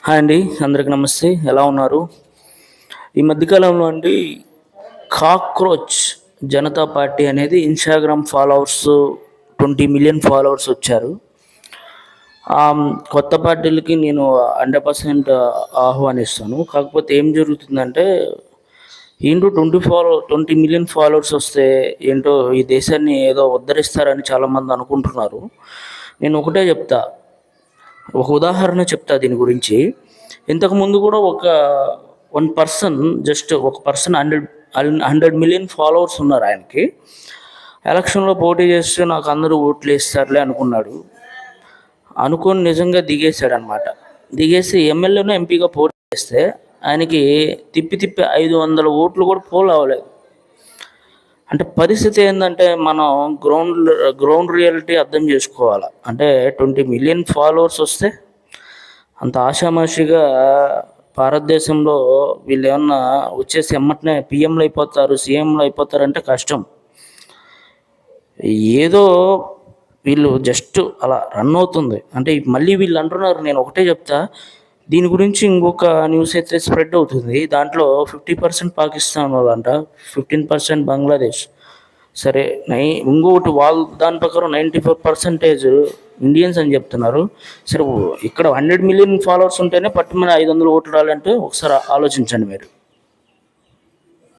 Hi అండి, అందరికి నమస్తే. ఎలా ఉన్నారు? ఈ మధ్యకాలంలో అండి కాక్రోచ్ జనతా పార్టీ అనేది ఇన్స్టాగ్రామ్ ఫాలోవర్స్ 20 మిలియన్ ఫాలోవర్స్ వచ్చారు. కొత్త పార్టీలకి నేను 100% ఆహ్వానిస్తాను. కాకపోతే ఏం జరుగుతుందంటే ఏంటో 20 మిలియన్ ఫాలోవర్స్ వస్తే ఏంటో ఈ దేశాన్ని ఏదో ఉద్ధరిస్తారని చాలామంది అనుకుంటున్నారు. నేను ఒకటే చెప్తా, ఒక ఉదాహరణ చెప్తా దీని గురించి. ఇంతకుముందు కూడా వన్ పర్సన్, జస్ట్ ఒక పర్సన్ 100 మిలియన్ ఫాలోవర్స్ ఉన్నారు ఆయనకి. ఎలక్షన్లో పోటీ చేస్తే నాకు అందరూ ఓట్లు వేస్తారులే అనుకున్నాడు. అనుకొని నిజంగా దిగేశాడు అనమాట. దిగేసి ఎమ్మెల్యేను ఎంపీగా పోటీ చేస్తే ఆయనకి తిప్పి 500 ఓట్లు కూడా పోల్ అవ్వలేదు. అంటే పరిస్థితి ఏంటంటే మనం గ్రౌండ్ రియాలిటీ అర్థం చేసుకోవాలి. అంటే 20 మిలియన్ ఫాలోవర్స్ వస్తే అంత ఆషామాషిగా భారతదేశంలో వీళ్ళు ఏమన్నా వచ్చేసి ఎమ్మటనే పిఎంలు అయిపోతారు, సీఎంలు అయిపోతారంటే కష్టం. ఏదో వీళ్ళు జస్ట్ అలా రన్ అవుతుంది. అంటే మళ్ళీ వీళ్ళు అంటున్నారు, నేను ఒకటే చెప్తా, దీని గురించి ఇంకొక న్యూస్ అయితే స్ప్రెడ్ అవుతుంది. దాంట్లో 50% పాకిస్తాన్ వాళ్ళంట, 15% బంగ్లాదేశ్. సరే, ఇంకొకటి వాళ్ళ దాని ప్రకారం 94% ఇండియన్స్ అని చెప్తున్నారు. సరే, ఇక్కడ 100 మిలియన్ ఫాలోవర్స్ ఉంటేనే పట్టుమని 500 ఓట్లు రాలంటే ఒకసారి ఆలోచించండి మీరు.